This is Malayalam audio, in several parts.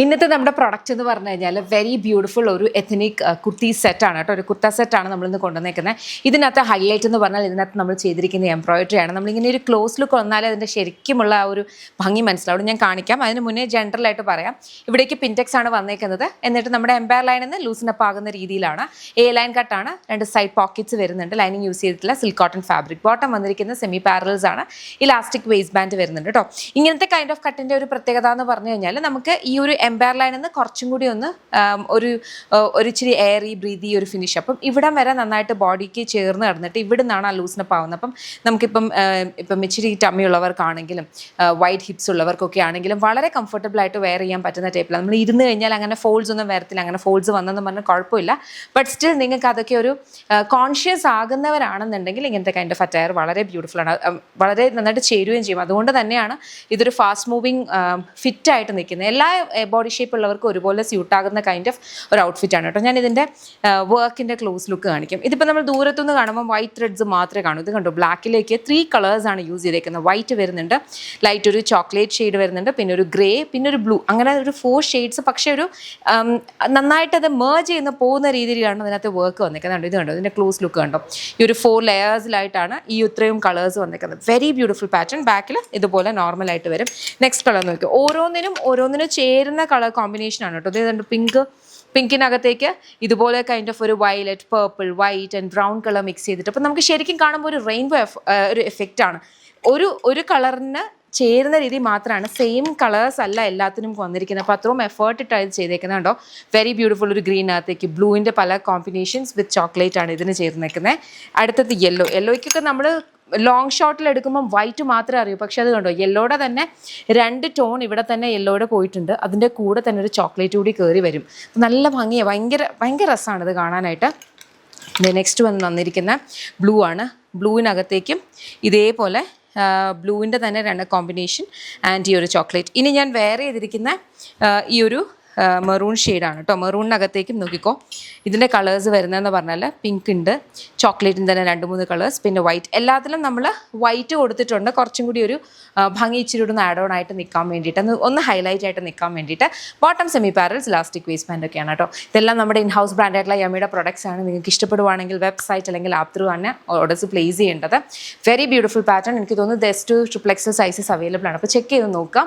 ഇന്നത്തെ നമ്മുടെ പ്രൊഡക്റ്റ് എന്ന് പറഞ്ഞു കഴിഞ്ഞാൽ വെരി ബ്യൂട്ടിഫുൾ ഒരു എത്നിക് കുർത്തി സെറ്റാണ് കേട്ടോ. ഒരു കുർത്ത സെറ്റാണ് നമ്മളിന്ന് കൊണ്ടുവന്നേക്കുന്നത്. ഇതിനകത്ത് ഹൈലൈറ്റ് എന്ന് പറഞ്ഞാൽ ഇതിനകത്ത് നമ്മൾ ചെയ്തിരിക്കുന്ന എംബ്രോയിഡറി ആണ്. നമ്മളിങ്ങനെ ഒരു ക്ലോസ് ലുക്ക് വന്നാലേ അതിൻ്റെ ശരിക്കുമുള്ള ആ ഒരു ഭംഗി മനസ്സിലാവും. ഞാൻ കാണിക്കാം. അതിന് മുന്നേ ജനറലായിട്ട് പറയാം. ഇവിടേക്ക് പിൻടെക്സ് ആണ് വന്നേക്കുന്നത്. എന്നിട്ട് നമ്മുടെ എംപയർ ലൈനിൽ നിന്ന് ലൂസിനപ്പ് ആകുന്ന രീതിയിലാണ്. എ ലൈൻ കട്ടാണ്. 2 സൈഡ് പോക്കറ്റ്സ് വരുന്നുണ്ട്. ലൈനിങ് യൂസ് ചെയ്തിട്ടുള്ള സിൽക്ക് കോട്ടൺ ഫാബ്രിക്. ബോട്ടം വന്നിരിക്കുന്ന സെമി പാരൽസ് ആണ്. ഇലാസ്റ്റിക് വേസ്റ്റ് ബാൻഡ് വരുന്നുണ്ട് കേട്ടോ. ഇങ്ങനത്തെ കൈൻഡ് ഓഫ് കട്ടിൻ്റെ ഒരു പ്രത്യേകത എന്ന് പറഞ്ഞു കഴിഞ്ഞാൽ നമുക്ക് ഈ ഒരു എംപയർ ലൈനിൽ നിന്ന് കുറച്ചും കൂടി ഒന്ന് ഒരു ഇച്ചിരി എയറി ബ്രീതി ഒരു ഫിനിഷ്. അപ്പം ഇവിടം വരെ നന്നായിട്ട് ബോഡിക്ക് ചേർന്ന് കിടന്നിട്ട് ഇവിടെ നിന്നാണ് ആ ലൂസിനപ്പ് ആവുന്നത്. അപ്പം നമുക്കിപ്പം ഇച്ചിരി ടമ്മി ഉള്ളവർക്കാണെങ്കിലും വൈഡ് ഹിപ്സ് ഉള്ളവർക്കൊക്കെ ആണെങ്കിലും വളരെ കംഫർട്ടബിൾ ആയിട്ട് വെയർ ചെയ്യാൻ പറ്റുന്ന ടൈപ്പിലാണ്. നമ്മൾ ഇരുന്ന് കഴിഞ്ഞാൽ അങ്ങനെ ഫോൾഡ്സ് ഒന്നും വരത്തില്ല. അങ്ങനെ ഫോൾഡ്സ് വന്നെന്ന് പറഞ്ഞാൽ കുഴപ്പമില്ല. ബട്ട് സ്റ്റിൽ നിങ്ങൾക്ക് അതൊക്കെ ഒരു കോൺഷ്യസ് ആകുന്നവരാണെന്നുണ്ടെങ്കിൽ ഇങ്ങനത്തെ കൈൻഡ് ഓഫ് അറ്റയർ വളരെ ബ്യൂട്ടിഫുൾ ആണ്. വളരെ നന്നായിട്ട് ചേരുകയും ചെയ്യും. അതുകൊണ്ട് തന്നെയാണ് ഇതൊരു ഫാസ്റ്റ് മൂവിങ് ഫിറ്റായിട്ട് നിൽക്കുന്നത്. എല്ലാ ബോഡി ഷേപ്പ് ഉള്ളവർക്ക് ഒരുപോലെ സ്യൂട്ടാകുന്ന കൈൻഡ് ഓഫ് ഒരു ഔട്ട്ഫിറ്റ് ആണ് കേട്ടോ. ഞാൻ ഇതിൻ്റെ വർക്കിൻ്റെ ക്ലോസ് ലുക്ക് കാണിക്കും. ഇതിപ്പോൾ നമ്മൾ ദൂരത്തുനിന്ന് കാണുമ്പോൾ വൈറ്റ് ത്രെഡ്സ് മാത്രമേ കാണൂ. ഇത് കണ്ടോ, ബ്ലാക്കിലേക്ക് 3 കളേഴ്സാണ് യൂസ് ചെയ്തേക്കുന്നത്. വൈറ്റ് വരുന്നുണ്ട്, ലൈറ്റ് ഒരു ചോക്ലേറ്റ് ഷെയ്ഡ് വരുന്നുണ്ട്, പിന്നെ ഒരു ഗ്രേ, പിന്നെ ഒരു ബ്ലൂ, അങ്ങനെ ഒരു 4 ഷെയ്ഡ്സ്. പക്ഷേ ഒരു നന്നായിട്ട് അത് മേർജ് ചെയ്യുന്ന പോകുന്ന രീതിയിലാണ് അതിനകത്ത് വർക്ക് വന്നിരിക്കുന്നത്. ഇത് കണ്ടോ, ഇതിൻ്റെ ക്ലോസ് ലുക്ക് കണ്ടോ. ഈ ഒരു 4 ലെയേഴ്സിലായിട്ടാണ് ഈ ഇത്രയും കളേഴ്സ് വന്നിരിക്കുന്നത്. Very beautiful pattern. ബാക്കിൽ ഇതുപോലെ നോർമലായിട്ട് വരും. നെക്സ്റ്റ് കളർ നോക്കി. ഓരോന്നിനും ചേരുന്ന കളർ കോമ്പിനേഷനാണ് കേട്ടോ. ഇത് പിങ്കിനകത്തേക്ക് ഇതുപോലെ കൈൻഡ് ഓഫ് ഒരു violet, purple, white and brown colour mix ചെയ്തിട്ട് അപ്പം നമുക്ക് ശരിക്കും കാണുമ്പോൾ ഒരു റെയിൻബോ ഒരു എഫക്റ്റാണ്. ഒരു കളറിന് ചേരുന്ന രീതി മാത്രമാണ്. സെയിം കളേഴ്സ് അല്ല എല്ലാത്തിനും വന്നിരിക്കുന്നത്. അപ്പോൾ അത്രയും എഫേർട്ട് ഇട്ടാണ് ചെയ്തേക്കുന്നത് കേട്ടോ. Very beautiful. ഒരു ഗ്രീനകത്തേക്ക് ബ്ലൂവിൻ്റെ പല കോമ്പിനേഷൻസ് വിത്ത് ചോക്ലേറ്റ് ആണ് ഇതിന് ചേർന്നേക്കുന്നത്. അടുത്തത് യെല്ലോയ്ക്കൊക്കെ നമ്മൾ ലോങ് ഷോട്ടിൽ എടുക്കുമ്പം വൈറ്റ് മാത്രമേ അറിയൂ. പക്ഷെ അത് കണ്ടോ, യെല്ലോയുടെ തന്നെ 2 ടോൺ ഇവിടെ തന്നെ യെല്ലോയുടെ പോയിട്ടുണ്ട്. അതിൻ്റെ കൂടെ തന്നെ ഒരു ചോക്ലേറ്റ് കൂടി കയറി വരും. നല്ല ഭംഗിയാണ്. ഭയങ്കര രസമാണ് ഇത് കാണാനായിട്ട്. നെക്സ്റ്റ് വന്നിരിക്കുന്ന ബ്ലൂ ആണ്. ബ്ലൂവിനകത്തേക്കും ഇതേപോലെ ബ്ലൂവിൻ്റെ തന്നെ 2 കോമ്പിനേഷൻ ആൻഡ് ഈ ഒരു ചോക്ലേറ്റ്. ഇനി ഞാൻ വെയർ ചെയ്തിരിക്കുന്ന ഈ ഒരു മെറൂൺ ഷെയ്ഡാണ് കേട്ടോ. മെറൂണിനകത്തേക്കും നോക്കിക്കോ. ഇതിൻ്റെ കളേഴ്സ് വരുന്നതെന്ന് പറഞ്ഞാൽ പിങ്ക് ഉണ്ട്, ചോക്ലേറ്റിന് തന്നെ 2-3 കളേഴ്സ്, പിന്നെ വൈറ്റ്. എല്ലാത്തിലും നമ്മൾ വൈറ്റ് കൊടുത്തിട്ടുണ്ട്. കുറച്ചും കൂടി ഒരു ഭംഗി ഇച്ചിരി ഒന്ന് ആഡ് ഓൺ ആയിട്ട് നിൽക്കാൻ വേണ്ടിയിട്ട്, ഒന്ന് ഹൈലൈറ്റ് ആയിട്ട് നിൽക്കാൻ വേണ്ടിയിട്ട്. Bottom semi പാരൽസ്, elastic waste band ഒക്കെയാണ് കേട്ടോ. ഇതെല്ലാം നമ്മുടെ ഇൻ ഹൗസ് ബ്രാൻഡായിട്ടുള്ള യമ്മിയുടെ പ്രൊഡക്ട്സ് ആണ്. നിങ്ങൾക്ക് ഇഷ്ടപ്പെടുവാണെങ്കിൽ വെബ്സൈറ്റ് അല്ലെങ്കിൽ ആപ്പ് ത്രൂ ആണ് ഓർഡേഴ്സ് പ്ലേസ് ചെയ്യേണ്ടത്. Very beautiful pattern. എനിക്ക് തോന്നുന്നു S to XXL sizes available ആണ്. അപ്പോൾ ചെക്ക് ചെയ്ത് നോക്കാം.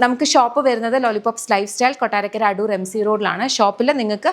നമുക്ക് ഷോപ്പ് വരുന്നത് lollipops life style, Kottarakkara, Adoor, MC റോഡിലാണ്. ഷോപ്പിൽ നിങ്ങൾക്ക്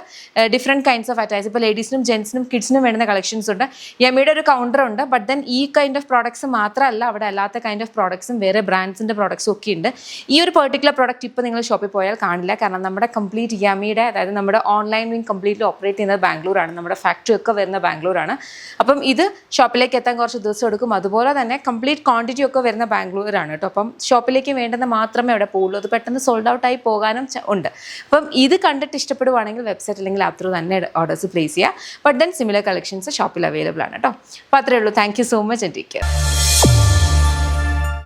ഡിഫറെൻറ്റ് കൈൻഡ്സ് ഓഫ് അറ്റയർസ്, ഇപ്പോൾ ലേഡീസിനും ജെൻസിനും കിഡ്സിനും വേണ്ടുന്ന കളക്ഷൻസ് ഉണ്ട്. യമ്മിയുടെ ഒരു കൗണ്ടർ ഉണ്ട്. ബട്ട് ദെൻ ഈ കൈൻഡ് ഓഫ് പ്രോഡക്ട്സ് മാത്രമല്ല, അവിടെ അല്ലാത്ത കൈൻഡ് ഓഫ് പ്രോഡക്ട്സും വേറെ ബ്രാൻഡ്സിൻ്റെ പ്രോഡക്ട്സും ഒക്കെ ഉണ്ട്. ഈ ഒരു പെർട്ടിക്കുലർ പ്രോഡക്റ്റ് ഇപ്പോൾ നിങ്ങൾ ഷോപ്പിൽ പോയാൽ കാണില്ല. കാരണം നമ്മുടെ കംപ്ലീറ്റ് യമ്മിയുടെ, അതായത് നമ്മുടെ ഓൺലൈൻ വിങ് കംപ്ലീറ്റ്ലി ഓപ്പറേറ്റ് ചെയ്യുന്നത് ബാംഗ്ലൂരാണ്. നമ്മുടെ ഫാക്ടറി ഒക്കെ വരുന്ന ബാംഗ്ലൂരാണ്. അപ്പം ഇത് ഷോപ്പിലേക്ക് എത്താൻ കുറച്ച് ദിവസം എടുക്കും. അതുപോലെ തന്നെ കംപ്ലീറ്റ് ക്വാണ്ടിറ്റി ഒക്കെ വരുന്ന ബാംഗ്ലൂരാണ് കേട്ടോ. അപ്പം ഷോപ്പിലേക്ക് വേണ്ടുന്ന മാത്രമേ അവിടെ പോകുള്ളൂ. അത് പെട്ടെന്ന് സോൾഡ് ഔട്ട് ആയി പോകാനും ഉണ്ട്. അപ്പം ഇത് കണ്ടിട്ട് ഇഷ്ടപ്പെടുവാണെങ്കിൽ വെബ്സൈറ്റ് അല്ലെങ്കിൽ ആപ്പ് ത്രൂ തന്നെ ഓർഡേഴ്സ് പ്ലേസ് ചെയ്യുക. ബട്ട് ദെൻ സിമിലർ കളക്ഷൻസ് ഷോപ്പിൽ അവൈലബിൾ ആണ് കേട്ടോ. അപ്പോൾ അത്രയേ ഉള്ളൂ. Thank you so much and take care.